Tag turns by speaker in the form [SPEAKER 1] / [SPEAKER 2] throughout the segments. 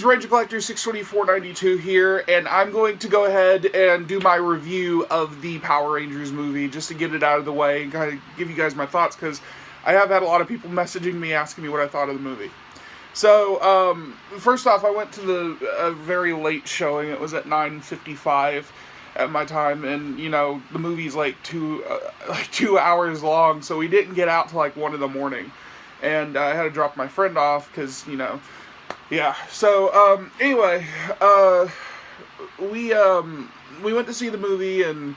[SPEAKER 1] Ranger Collector 62492 here, and I'm going to go ahead and do my review of the Power Rangers movie, just to get it out of the way and kind of give you guys my thoughts, because I have had a lot of people messaging me asking me what I thought of the movie. So, first off, I went to a very late showing. It was at 9:55 at my time, and, you know, the movie's like 2 hours long, so we didn't get out till like 1 in the morning. And I had to drop my friend off, because, you know, yeah. So, anyway, we went to see the movie, and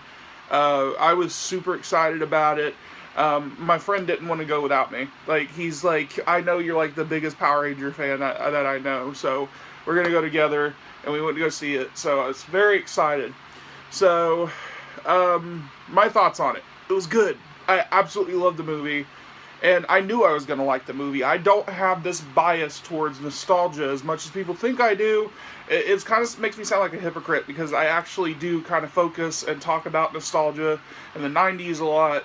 [SPEAKER 1] I was super excited about it. My friend didn't want to go without me. Like, he's like, I know you're like the biggest Power Ranger fan that I know, so we're gonna go together, and we went to go see it. So I was very excited. So, my thoughts on it. It was good. I absolutely loved the movie. And I knew I was going to like the movie. I don't have this bias towards nostalgia as much as people think I do. It's kind of makes me sound like a hypocrite, because I actually do kind of focus and talk about nostalgia in the 90s a lot.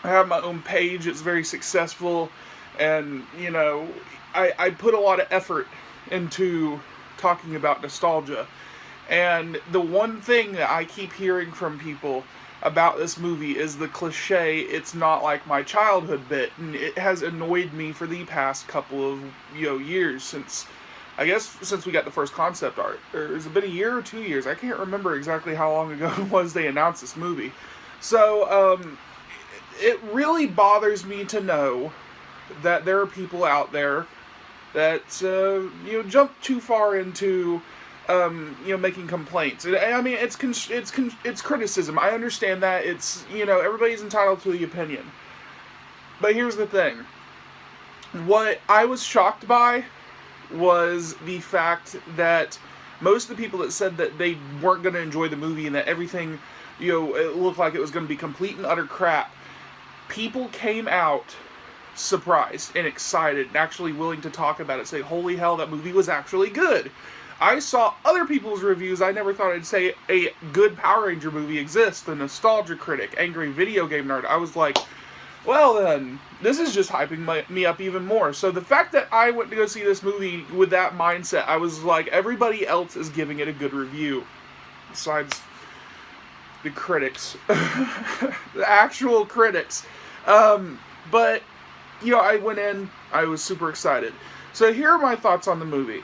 [SPEAKER 1] I have my own page. It's very successful. And, you know, I put a lot of effort into talking about nostalgia. And the one thing that I keep hearing from people about this movie is the cliche, it's not like my childhood bit, and it has annoyed me for the past couple of, years, since we got the first concept art. Or has it been a year or 2 years? I can't remember exactly how long ago it was they announced this movie. So, it really bothers me to know that there are people out there that, jump too far into making complaints. I mean, it's criticism. I understand that. It's, everybody's entitled to the opinion. But here's the thing. What I was shocked by was the fact that most of the people that said that they weren't going to enjoy the movie and that everything, it looked like it was going to be complete and utter crap, people came out surprised and excited and actually willing to talk about it, say, holy hell, that movie was actually good. I saw other people's reviews. I never thought I'd say a good Power Ranger movie exists. The Nostalgia Critic, Angry Video Game Nerd. I was like, well then, this is just hyping me up even more. So the fact that I went to go see this movie with that mindset, I was like, everybody else is giving it a good review. Besides the critics. The actual critics. But, I went in, I was super excited. So here are my thoughts on the movie.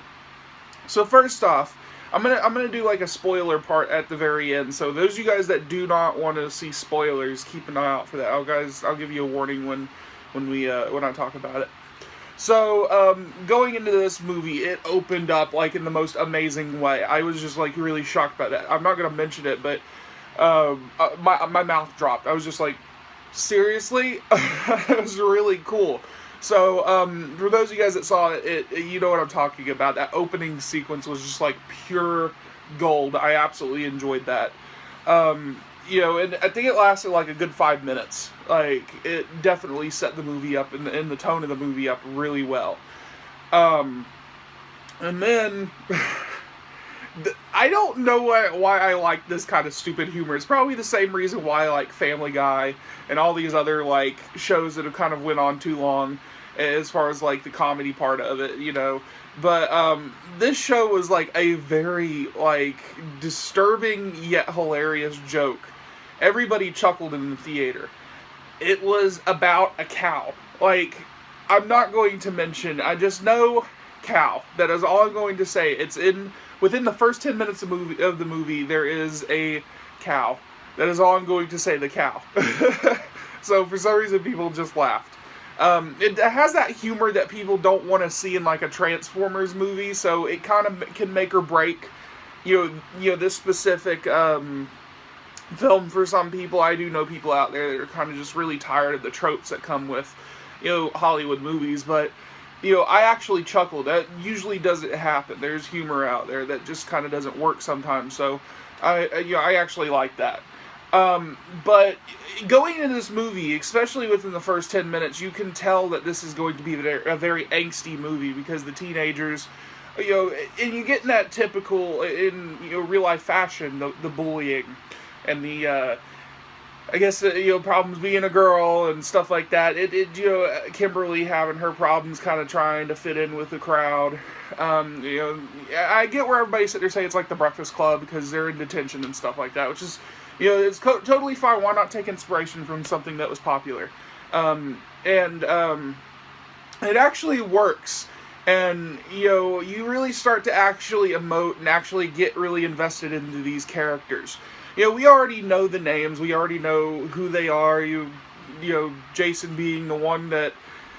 [SPEAKER 1] So first off, I'm gonna do like a spoiler part at the very end. So those of you guys that do not want to see spoilers, keep an eye out for that. I'll give you a warning when I talk about it. So going into this movie, it opened up like in the most amazing way. I was just like really shocked by that. I'm not gonna mention it, but my mouth dropped. I was just like, seriously? It was really cool. So, for those of you guys that saw it, you know what I'm talking about. That opening sequence was just like pure gold. I absolutely enjoyed that. And I think it lasted like a good 5 minutes. Like, it definitely set the movie up and the tone of the movie up really well. And then, I don't know why I like this kind of stupid humor. It's probably the same reason why I like Family Guy and all these other, like, shows that have kind of went on too long as far as, like, the comedy part of it, But, this show was, like, a very, like, disturbing yet hilarious joke. Everybody chuckled in the theater. It was about a cow. Like, I'm not going to mention, I just know cow. That is all I'm going to say. It's within the first 10 minutes of the movie, there is a cow. That is all I'm going to say, the cow. So for some reason, people just laughed. It has that humor that people don't want to see in like a Transformers movie, so it kind of can make or break, this specific film for some people. I do know people out there that are kind of just really tired of the tropes that come with, Hollywood movies, but I actually chuckled. That usually doesn't happen. There's humor out there that just kind of doesn't work sometimes. So, I actually like that. But going into this movie, especially within the first 10 minutes, you can tell that this is going to be a very angsty movie, because the teenagers, and you get in that typical, in real life fashion, the bullying and the I guess, problems being a girl and stuff like that. Kimberly having her problems kind of trying to fit in with the crowd. I get where everybody's sitting there saying it's like the Breakfast Club because they're in detention and stuff like that, which is, it's totally fine. Why not take inspiration from something that was popular? It actually works. And, you really start to actually emote and actually get really invested into these characters. We already know the names. We already know who they are. Jason being the one that,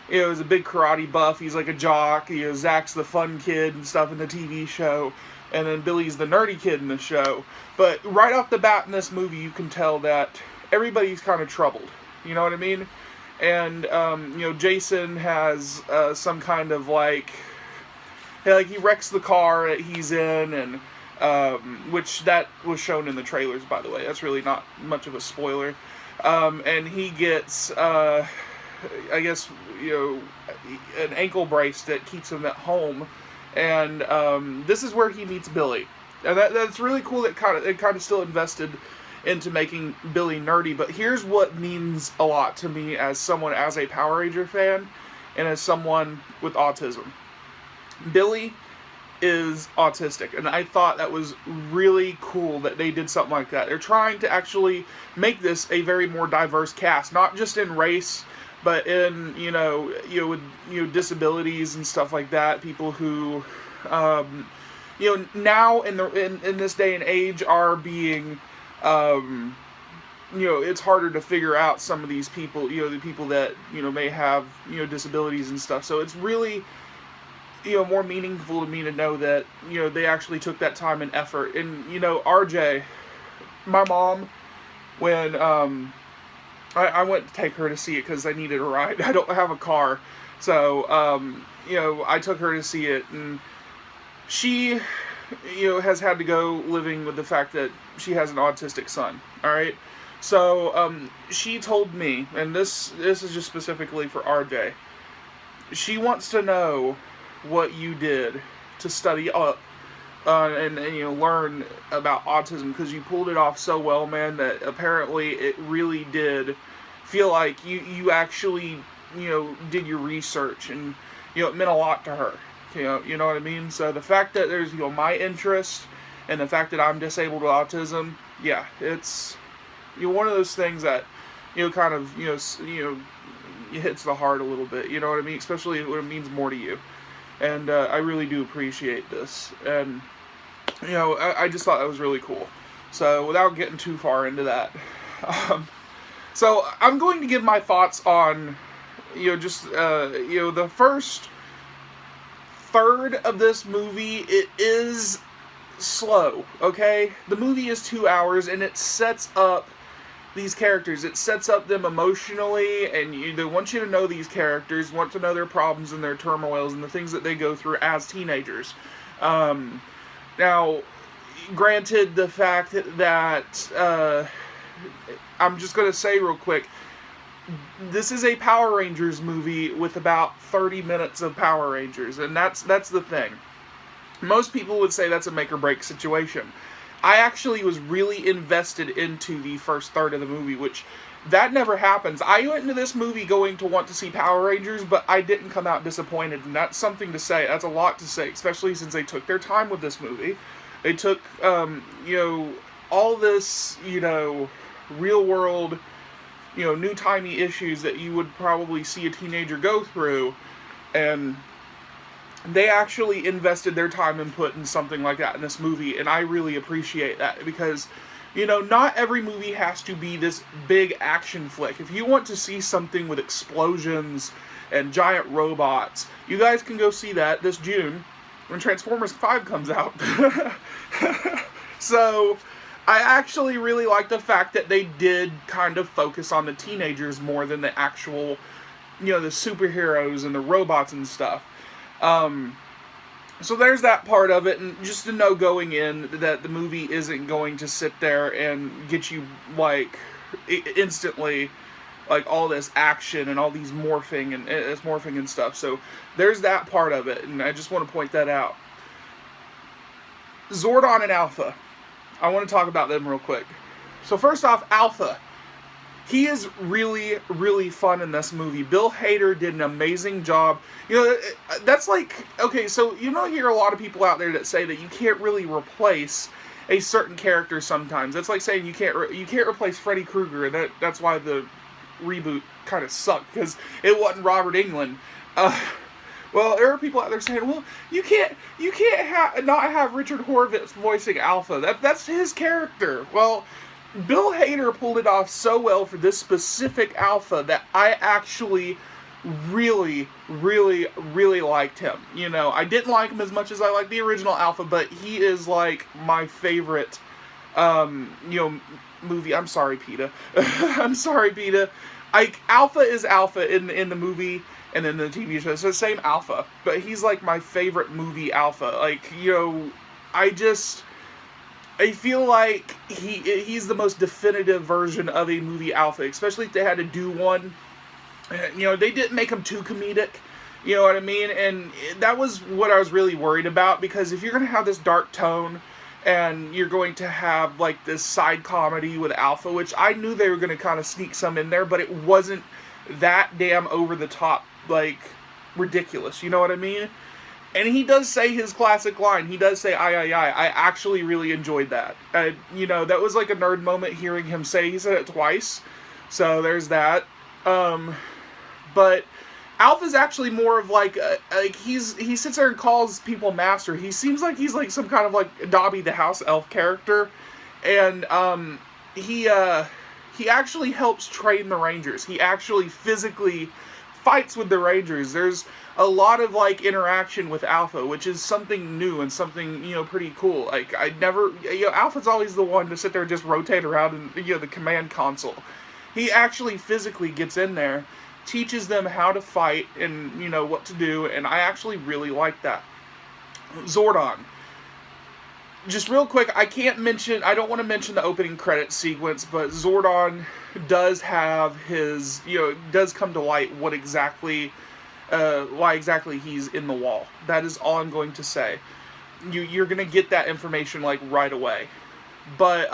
[SPEAKER 1] is a big karate buff. He's like a jock. Zach's the fun kid and stuff in the TV show. And then Billy's the nerdy kid in the show. But right off the bat in this movie, you can tell that everybody's kind of troubled. You know what I mean? And, Jason has some kind of he wrecks the car that he's in, and which that was shown in the trailers, by the way. That's really not much of a spoiler. And he gets, I guess, an ankle brace that keeps him at home. And this is where he meets Billy. And that's really cool. It kind of still invested into making Billy nerdy. But here's what means a lot to me as a Power Ranger fan and as someone with autism. Billy is autistic, and I thought that was really cool that they did something like that. They're trying to actually make this a very more diverse cast, not just in race, but in with disabilities and stuff like that. People who now in this day and age are being it's harder to figure out some of these people, the people that, may have, disabilities and stuff. So it's really, more meaningful to me to know that, they actually took that time and effort. And, RJ, my mom, when I went to take her to see it because I needed a ride. I don't have a car. So, I took her to see it, and she, has had to go living with the fact that she has an autistic son. All right. So, she told me, and this is just specifically for RJ, she wants to know what you did to study up and learn about autism, because you pulled it off so well, man, that apparently it really did feel like you actually, did your research, and, it meant a lot to her. You know what I mean? So the fact that there's, my interest, and the fact that I'm disabled with autism, yeah, it's, one of those things that, kind of, it hits the heart a little bit, you know what I mean? Especially when it means more to you. And I really do appreciate this. And, I just thought that was really cool. So without getting too far into that, so I'm going to give my thoughts on, the first third of this movie. It is slow, okay? The movie is 2 hours, and it sets up these characters. It sets up them emotionally, and they want you to know these characters, want to know their problems and their turmoils and the things that they go through as teenagers. Now, granted, the fact that I'm just going to say real quick, this is a Power Rangers movie with about 30 minutes of Power Rangers, and that's the thing. Most people would say that's a make or break situation. I actually was really invested into the first third of the movie, which that never happens. I went into this movie going to want to see Power Rangers, but I didn't come out disappointed, and that's something to say. That's a lot to say, especially since they took their time with this movie. They took, all this, real world, new-timey issues that you would probably see a teenager go through, and they actually invested their time and put in something like that in this movie, and I really appreciate that, because, not every movie has to be this big action flick. If you want to see something with explosions and giant robots, you guys can go see that this June when Transformers 5 comes out. So, I actually really like the fact that they did kind of focus on the teenagers more than the actual, the superheroes and the robots and stuff. So there's that part of it, and just to know going in that the movie isn't going to sit there and get you, instantly, all this action and all these morphing and stuff. So there's that part of it, and I just want to point that out. Zordon and Alpha. I want to talk about them real quick. So first off, Alpha. he is really, really fun in this movie. Bill Hader did an amazing job. You know, that's like, okay, so you know, hear a lot of people out there that say that you can't really replace a certain character sometimes. That's like saying you can't replace Freddy Krueger, and that's why the reboot kind of sucked, because it wasn't Robert Englund. Well, there are people out there saying, well, you can't not have Richard Horvitz voicing Alpha. That's his character. Well, Bill Hader pulled it off so well for this specific Alpha that I actually really, really, really liked him. You know, I didn't like him as much as I liked the original Alpha, but he is like my favorite, you know, movie. I'm sorry, PETA. I'm sorry, PETA. Alpha is Alpha in the movie and in the TV show. So the same Alpha, but he's like my favorite movie Alpha. Like, you know, I feel like he's the most definitive version of a movie Alpha, especially if they had to do one. You know, they didn't make him too comedic, you know what I mean? And that was what I was really worried about, because if you're going to have this dark tone, and you're going to have, like, this side comedy with Alpha, which I knew they were going to kind of sneak some in there, but it wasn't that damn over-the-top, like, ridiculous, you know what I mean? And he does say his classic line. He does say, I actually really enjoyed that. You know, that was like a nerd moment hearing him say, he said it twice, so there's that. But Alpha's actually more of like he sits there and calls people master. He seems like he's like some kind of like Dobby the house elf character, and he actually helps train the Rangers. He actually physically fights with the Rangers. There's a lot of like interaction with Alpha, which is something new and something, you know, pretty cool. Like, Alpha's always the one to sit there and just rotate around in, you know, the command console. He actually physically gets in there, teaches them how to fight and, you know, what to do, and I actually really like that. Zordon. Just real quick, I don't want to mention the opening credits sequence, but Zordon does have his, you know, does come to light why exactly he's in the wall. That is all I'm going to say. You're going to get that information, like, right away. But,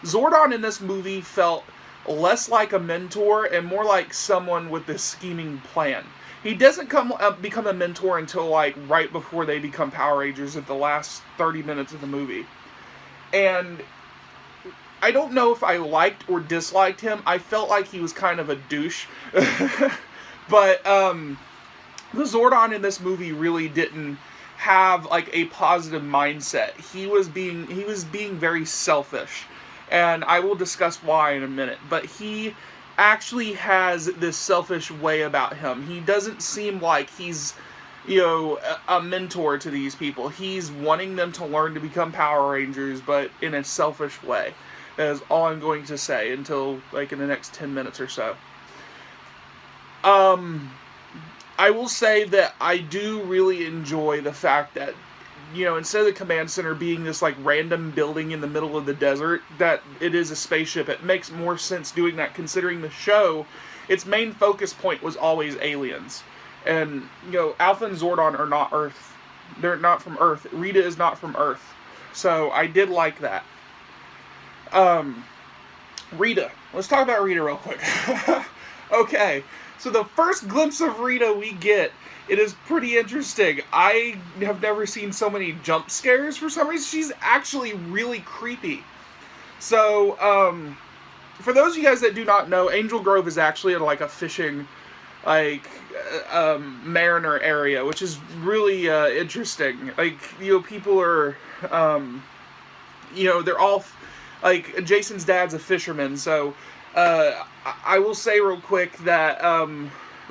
[SPEAKER 1] Zordon in this movie felt less like a mentor and more like someone with this scheming plan. He doesn't become a mentor until, like, right before they become Power Rangers at the last 30 minutes of the movie. And I don't know if I liked or disliked him. I felt like he was kind of a douche. But the Zordon in this movie really didn't have, like, a positive mindset. He was being very selfish. And I will discuss why in a minute. But he actually has this selfish way about him. He doesn't seem like he's, you know, a mentor to these people. He's wanting them to learn to become Power Rangers, but in a selfish way. That is all I'm going to say until, like, in the next 10 minutes or so. I will say that I do really enjoy the fact that, you know, instead of the command center being this, like, random building in the middle of the desert, that it is a spaceship. It makes more sense doing that, considering the show, its main focus point was always aliens. And, you know, Alpha and Zordon are not Earth. They're not from Earth. Rita is not from Earth. So, I did like that. Rita. Let's talk about Rita real quick. Okay. So, the first glimpse of Rita we get, it is pretty interesting. I have never seen so many jump scares for some reason. She's actually really creepy. So, for those of you guys that do not know, Angel Grove is actually like a fishing, like, mariner area, which is really interesting. Like, you know, people are, you know, they're all, like, Jason's dad's a fisherman, so, I will say real quick that,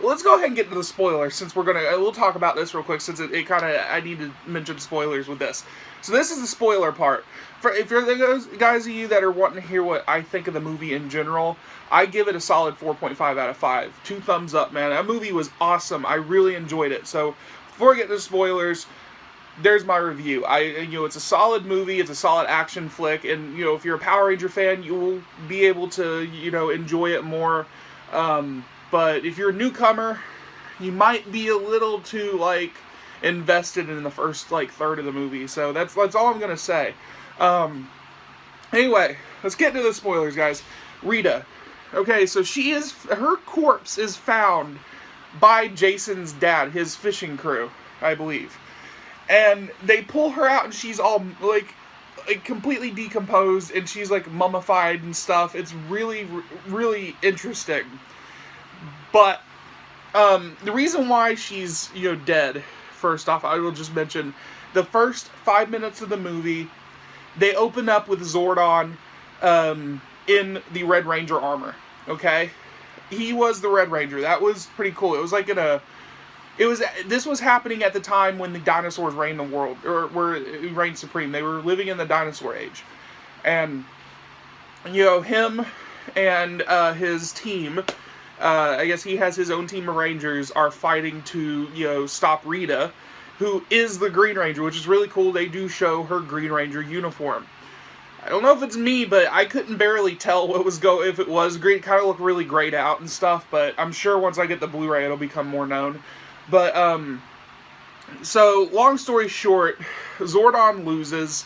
[SPEAKER 1] let's go ahead and get to the spoilers, since we'll talk about this real quick, since it kind of, I need to mention spoilers with this. So this is the spoiler part. If you're those guys of you that are wanting to hear what I think of the movie in general, I give it a solid 4.5 out of 5. 2 thumbs up, man. That movie was awesome. I really enjoyed it. So, before I get to the spoilers, there's my review. You know, it's a solid movie, it's a solid action flick, and, you know, if you're a Power Ranger fan, you'll be able to, you know, enjoy it more. But if you're a newcomer, you might be a little too, like, invested in the first, like, third of the movie. So that's all I'm gonna say. Anyway, let's get into the spoilers, guys. Rita. Okay, so her corpse is found by Jason's dad, his fishing crew, I believe. And they pull her out and she's all like completely decomposed and she's like mummified and stuff. It's really, really interesting. But the reason why she's, dead, first off, I will just mention the first 5 minutes of the movie, they open up with Zordon in the Red Ranger armor. Okay? He was the Red Ranger. That was pretty cool. It was like this was happening at the time when the dinosaurs reigned the world, or reigned supreme. They were living in the dinosaur age. And, him and his team, I guess he has his own team of Rangers, are fighting to, stop Rita, who is the Green Ranger, which is really cool. They do show her Green Ranger uniform. I don't know if it's me, but I couldn't barely tell if it was green. It kind of looked really grayed out and stuff, but I'm sure once I get the Blu-ray, it'll become more known. But, so, long story short, Zordon loses,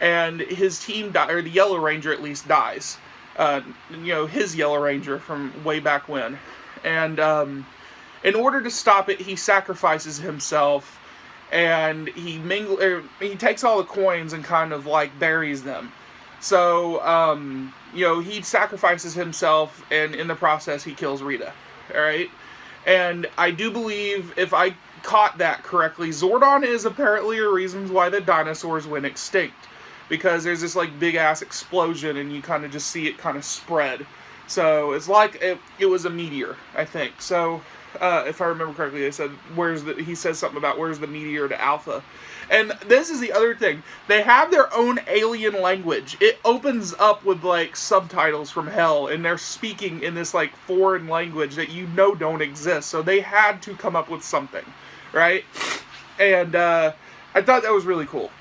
[SPEAKER 1] and his team, or the Yellow Ranger at least, dies. His Yellow Ranger from way back when. And, in order to stop it, he sacrifices himself, and he takes all the coins and kind of, buries them. So, he sacrifices himself, and in the process, he kills Rita. Alright? And I do believe, if I caught that correctly, Zordon is apparently a reason why the dinosaurs went extinct. Because there's this, big-ass explosion, and you kind of just see it kind of spread. So, it's like it was a meteor, I think. So, if I remember correctly, he says something about where's the meteor to Alpha. And this is the other thing. They have their own alien language. It opens up with, subtitles from hell, and they're speaking in this, foreign language that don't exist. So they had to come up with something, right? And, I thought that was really cool.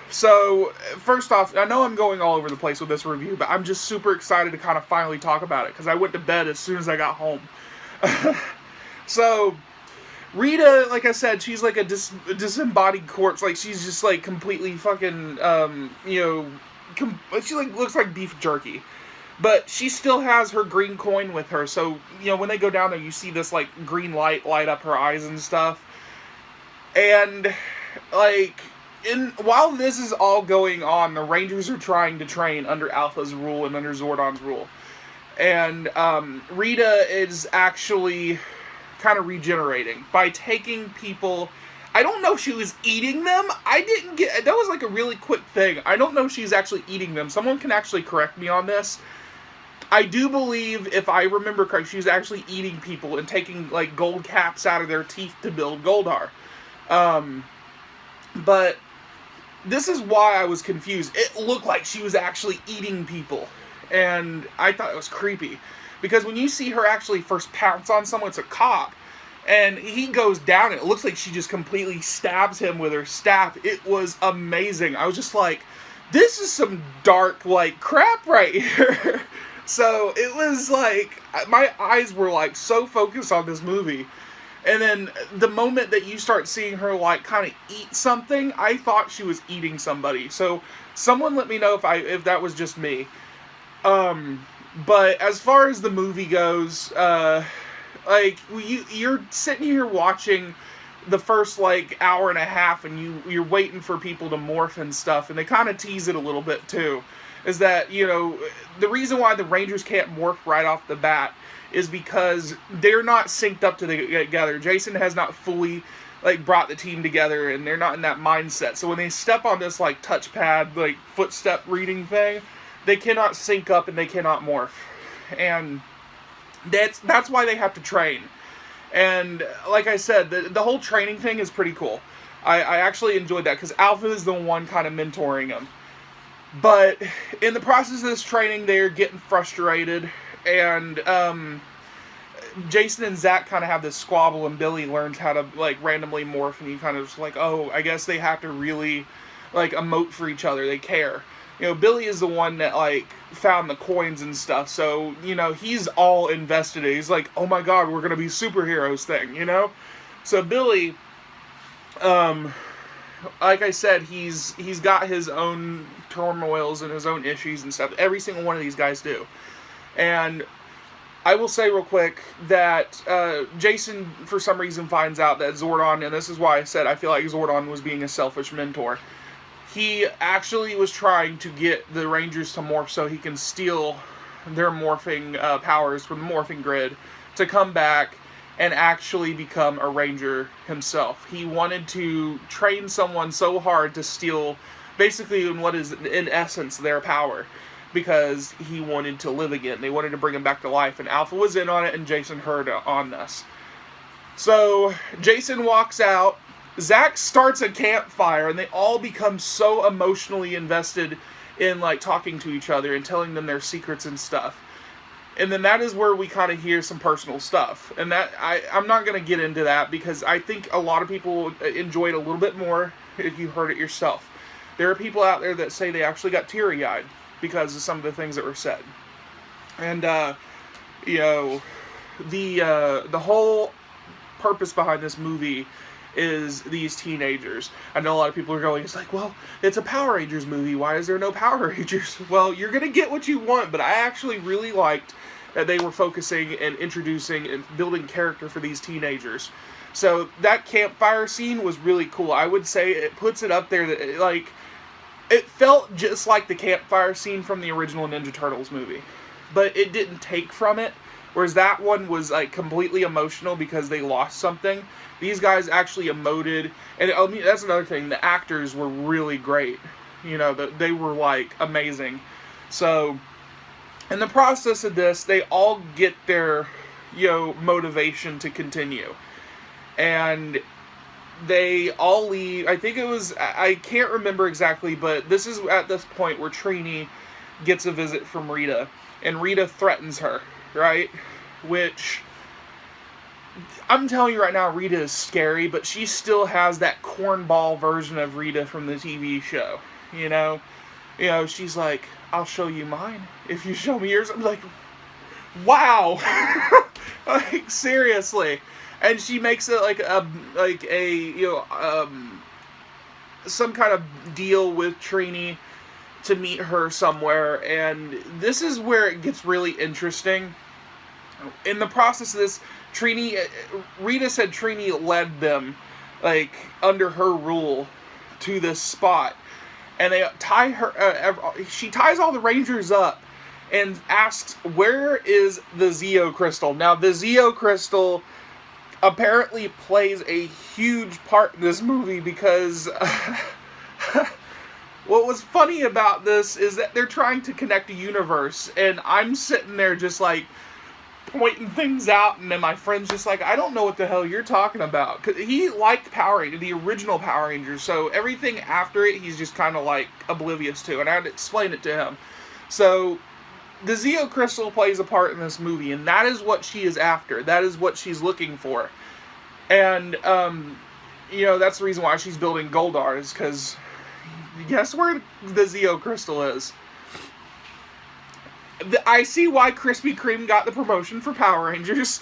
[SPEAKER 1] So, first off, I know I'm going all over the place with this review, but I'm just super excited to kind of finally talk about it, because I went to bed as soon as I got home. So, Rita, like I said, she's like a disembodied corpse. She's just completely fucking, she looks like beef jerky. But she still has her green coin with her. So, when they go down there, you see this green light up her eyes and stuff. And while this is all going on, the Rangers are trying to train under Alpha's rule and under Zordon's rule. And Rita is actually kind of regenerating by taking people. I don't know if she was eating them. That was a really quick thing. I don't know if she's actually eating them. Someone can actually correct me on this. I do believe, if I remember correctly, she's actually eating people and taking gold caps out of their teeth to build Goldar. But this is why I was confused. It looked like she was actually eating people. And I thought it was creepy. Because when you see her actually first pounce on someone, it's a cop, and he goes down, and it looks like she just completely stabs him with her staff. It was amazing. I was just like, this is some dark, crap right here. So, it was my eyes were so focused on this movie. And then, the moment that you start seeing her, kind of eat something, I thought she was eating somebody. So, someone let me know if that was just me. But as far as the movie goes, you're sitting here watching the first hour and a half, and you're waiting for people to morph and stuff, and they kind of tease it a little bit too. Is that, the reason why the Rangers can't morph right off the bat is because they're not synced up together. Jason has not fully brought the team together, and they're not in that mindset. So when they step on this touchpad footstep reading thing, they cannot sync up and they cannot morph. And that's why they have to train. And like I said, the whole training thing is pretty cool. I actually enjoyed that, because Alpha is the one kind of mentoring him. But in the process of this training, they're getting frustrated. And Jason and Zach kind of have this squabble, and Billy learns how to randomly morph. And you kind of just oh, I guess they have to really emote for each other. They care. Billy is the one that, found the coins and stuff, so, he's all invested in it. He's oh my god, we're gonna be superheroes thing, So Billy, like I said, he's got his own turmoils and his own issues and stuff. Every single one of these guys do. And I will say real quick that Jason, for some reason, finds out that Zordon, and this is why I said I feel like Zordon was being a selfish mentor. He actually was trying to get the Rangers to morph so he can steal their morphing powers from the morphing grid to come back and actually become a Ranger himself. He wanted to train someone so hard to steal, basically, in what is, in essence, their power, because he wanted to live again. They wanted to bring him back to life, and Alpha was in on it, and Jason heard on this. So, Jason walks out, Zach starts a campfire, and they all become so emotionally invested in, like, talking to each other and telling them their secrets and stuff. And then that is where we kind of hear some personal stuff. And that I'm not going to get into that because I think a lot of people enjoy it a little bit more if you heard it yourself. There are people out there that say they actually got teary-eyed because of some of the things that were said. And, you know, the whole purpose behind this movie is these teenagers. I know a lot of people are going, it's like, well, it's a Power Rangers movie, why is there no Power Rangers? Well, you're going to get what you want, but I actually really liked that they were focusing and introducing and building character for these teenagers. So that campfire scene was really cool. I would say it puts it up there that, like, it felt just like the campfire scene from the original Ninja Turtles movie, but it didn't take from it. Whereas that one was, like, completely emotional because they lost something. These guys actually emoted. And I mean, that's another thing. The actors were really great. You know, they were, like, amazing. So, in the process of this, they all get their, you know, motivation to continue. And they all leave. I think it was, I can't remember exactly, but this is at this point where Trini gets a visit from Rita. And Rita threatens her. Right? Which, I'm telling you right now, Rita is scary, but she still has that cornball version of Rita from the TV show. You know, she's like, I'll show you mine if you show me yours. I'm like, wow, like, seriously. And she makes it like a you know, some kind of deal with Trini to meet her somewhere, and this is where it gets really interesting. In the process of this, Rita said Trini led them, like, under her rule to this spot, and they tie her, she ties all the Rangers up and asks, where is the Zeo Crystal? Now, the Zeo Crystal apparently plays a huge part in this movie because what was funny about this is that they're trying to connect a universe, and I'm sitting there just, like, pointing things out, and then my friend's just like, I don't know what the hell you're talking about. Cause he liked Power Rangers, the original Power Rangers, so everything after it, he's just kind of, like, oblivious to, and I had to explain it to him. So, the Zeo Crystal plays a part in this movie, and that is what she is after. That is what she's looking for. And, you know, that's the reason why she's building Goldar, is because guess where the Zeo Crystal is? I see why Krispy Kreme got the promotion for Power Rangers.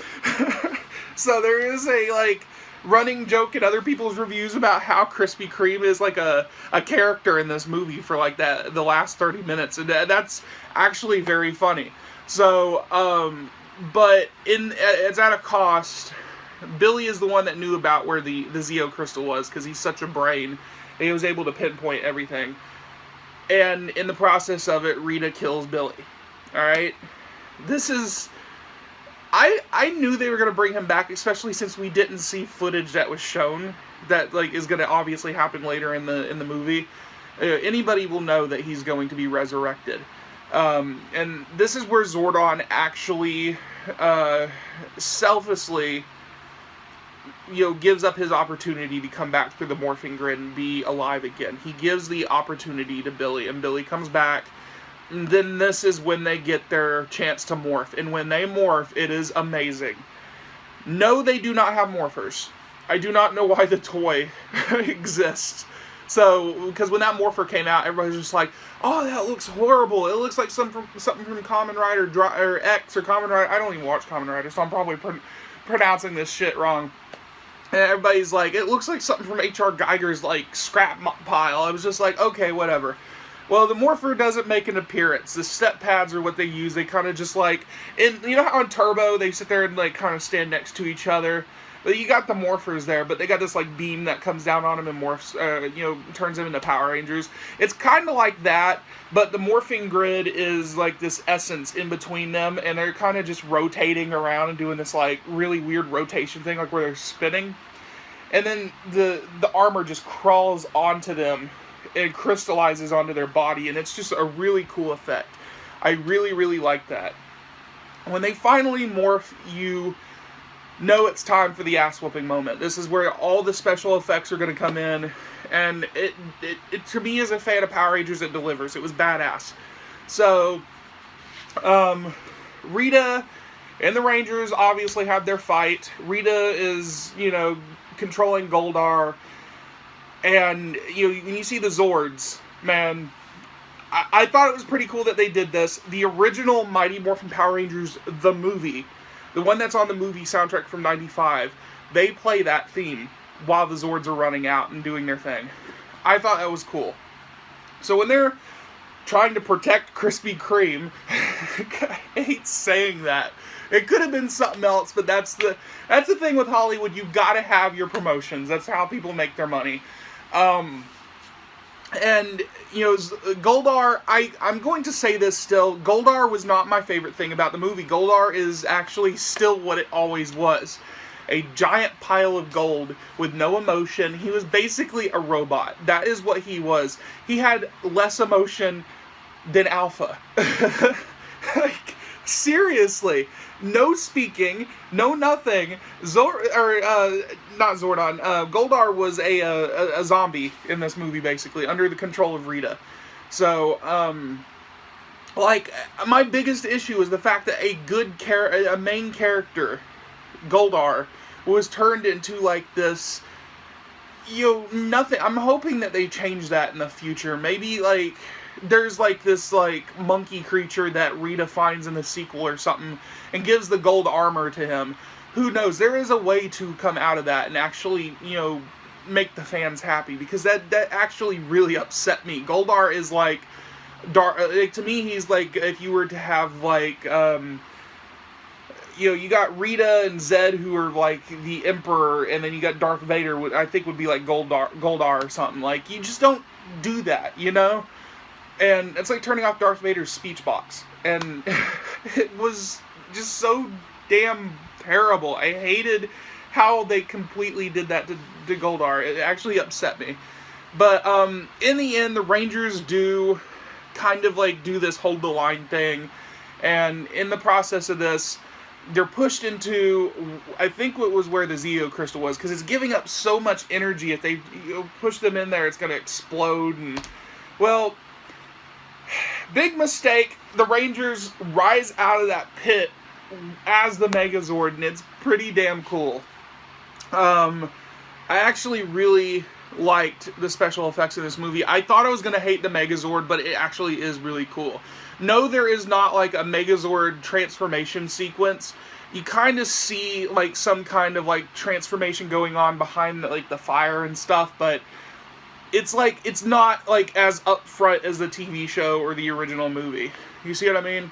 [SPEAKER 1] So there is a, like, running joke in other people's reviews about how Krispy Kreme is, like, a character in this movie for, like, the last 30 minutes. And that's actually very funny. So, but it's at a cost. Billy is the one that knew about where the Zeo Crystal was, because he's such a brain. And he was able to pinpoint everything. And in the process of it, Rita kills Billy. Alright? This is... I knew they were going to bring him back, especially since we didn't see footage that was shown that, like, is going to obviously happen later in the movie. Anybody will know that he's going to be resurrected. And this is where Zordon actually selflessly, you know, gives up his opportunity to come back through the morphing grid and be alive again. He gives the opportunity to Billy, and Billy comes back. And then this is when they get their chance to morph. And when they morph, it is amazing. No, they do not have morphers. I do not know why the toy exists. So, because when that morpher came out, everybody's just like, oh, that looks horrible. It looks like something from Kamen Rider or X or Kamen Rider. I don't even watch Kamen Rider, so I'm probably pronouncing this shit wrong. And everybody's like, it looks like something from H.R. Geiger's, like, scrap pile. I was just like, okay, whatever. Well, the Morpher doesn't make an appearance. The step pads are what they use. They kind of just like, and you know how on Turbo they sit there and like kind of stand next to each other? But you got the Morphers there, but they got this like beam that comes down on them and morphs, turns them into Power Rangers. It's kind of like that, but the morphing grid is like this essence in between them, and they're kind of just rotating around and doing this like really weird rotation thing, like where they're spinning. And then the armor just crawls onto them and crystallizes onto their body, and it's just a really cool effect. I really, really like that. When they finally morph, you know it's time for the ass-whooping moment. This is where all the special effects are going to come in, and it to me, as a fan of Power Rangers, it delivers. It was badass. So, Rita and the Rangers obviously have their fight. Rita is, controlling Goldar, and when you see the Zords, man, I thought it was pretty cool that they did this. The original Mighty Morphin Power Rangers, the movie, the one that's on the movie soundtrack from '95, they play that theme while the Zords are running out and doing their thing. I thought that was cool. So when they're trying to protect Krispy Kreme, I hate saying that. It could have been something else, but that's the thing with Hollywood. You've got to have your promotions. That's how people make their money. And, Goldar, I'm going to say this still, Goldar was not my favorite thing about the movie. Goldar is actually still what it always was. A giant pile of gold with no emotion. He was basically a robot. That is what he was. He had less emotion than Alpha. Like, seriously. No speaking, no nothing. Not Zordon. Goldar was a zombie in this movie, basically, under the control of Rita. So, my biggest issue is the fact that a main character, Goldar, was turned into, like, this, nothing. I'm hoping that they change that in the future. Maybe, like, there's, like, this, like, monkey creature that Rita finds in the sequel or something and gives the gold armor to him. Who knows? There is a way to come out of that and actually, make the fans happy, because that actually really upset me. Goldar is, like, dark. Like, to me, he's, like, if you were to have, like, you got Rita and Zed, who are, like, the Emperor, and then you got Darth Vader, I think would be, like, Goldar or something. Like, you just don't do that, And it's like turning off Darth Vader's speech box. And it was just so damn terrible. I hated how they completely did that to Goldar. It actually upset me. But in the end, the Rangers do kind of like do this hold the line thing. And in the process of this, they're pushed into, I think what was where the Zeo crystal was, because it's giving up so much energy. If they push them in there, it's going to explode. And, well, big mistake. The Rangers rise out of that pit as the Megazord, and it's pretty damn cool. I actually really liked the special effects in this movie. I thought I was going to hate the Megazord, but it actually is really cool. No, there is not like a Megazord transformation sequence. You kind of see like some kind of like transformation going on behind the fire and stuff, but it's like, it's not like as upfront as the TV show or the original movie. You see what I mean?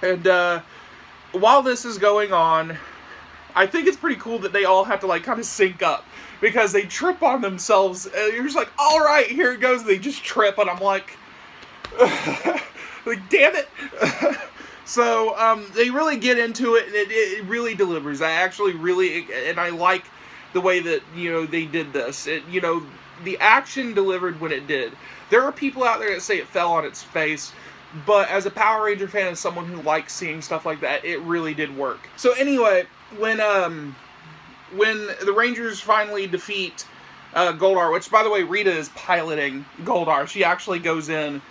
[SPEAKER 1] And while this is going on, I think it's pretty cool that they all have to like kind of sync up, because they trip on themselves. And you're just like, all right, here it goes. And they just trip, and I'm like, like, damn it. So they really get into it, and it really delivers. I actually really, and I like the way that they did this. The action delivered when it did. There are people out there that say it fell on its face, but as a Power Ranger fan and someone who likes seeing stuff like that, it really did work. So anyway, when the Rangers finally defeat Goldar, which, by the way, Rita is piloting Goldar. She actually goes in.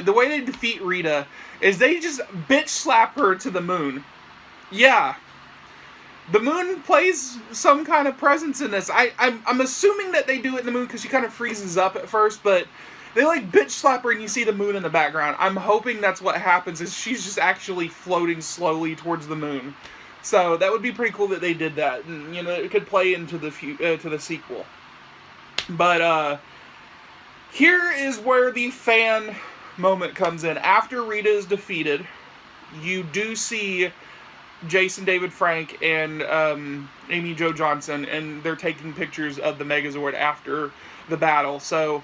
[SPEAKER 1] The way they defeat Rita is they just bitch slap her to the moon. Yeah. The moon plays some kind of presence in this. I'm assuming that they do it in the moon because she kind of freezes up at first, but they like bitch slap her and you see the moon in the background. I'm hoping that's what happens, is she's just actually floating slowly towards the moon. So that would be pretty cool that they did that, and it could play into the to the sequel. But Here is where the fan moment comes in. After Rita is defeated, you do see Jason David Frank and Amy Jo Johnson, and they're taking pictures of the Megazord after the battle. So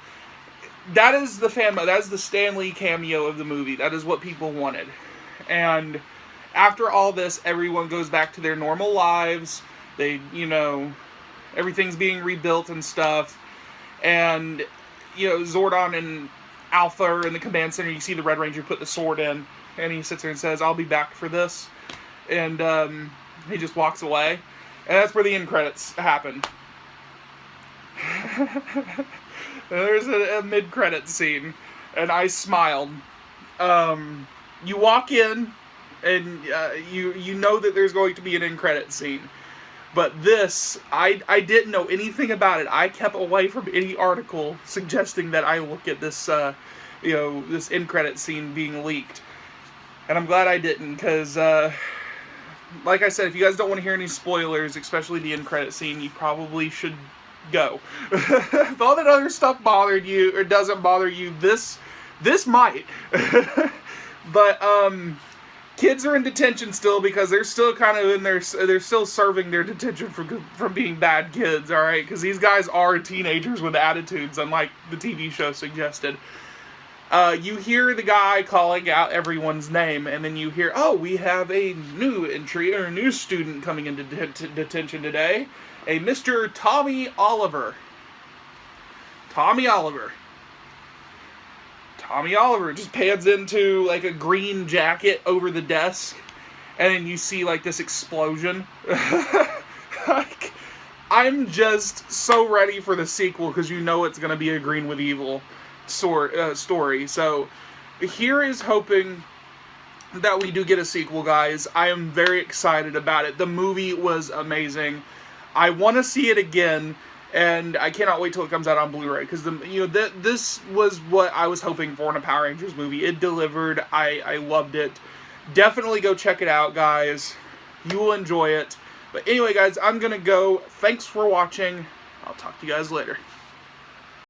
[SPEAKER 1] that is the that is the Stan Lee cameo of the movie. That is what people wanted. And after all this, everyone goes back to their normal lives. They, everything's being rebuilt and stuff. And, Zordon and Alpha are in the command center. You see the Red Ranger put the sword in, and he sits there and says, "I'll be back for this." And he just walks away. And that's where the end credits happen. There's a mid-credits scene, and I smiled. You walk in, and you know that there's going to be an end credits scene. But this, I didn't know anything about it. I kept away from any article suggesting that I look at this, this end credits scene being leaked. And I'm glad I didn't, because, like I said, if you guys don't want to hear any spoilers, especially the end credits scene, you probably should go. If all that other stuff bothered you, or doesn't bother you, this might. But, kids are in detention still because they're still kind of in they're still serving their detention from being bad kids, alright? Because these guys are teenagers with attitudes, unlike the TV show suggested. You hear the guy calling out everyone's name, and then you hear, "Oh, we have a new entry, or a new student coming into detention today. A Mr. Tommy Oliver." Tommy Oliver. Tommy Oliver just pans into, like, a green jacket over the desk, and then you see, like, this explosion. Like, I'm just so ready for the sequel, because you know it's going to be a Green with Evil story. So, here is hoping that we do get a sequel, guys. I am very excited about it. The movie was amazing. I want to see it again. And I cannot wait till it comes out on Blu-ray, because this was what I was hoping for in a Power Rangers movie. It delivered. I loved it. Definitely go check it out, guys. You will enjoy it. But anyway, guys, I'm gonna go. Thanks for watching. I'll talk to you guys later.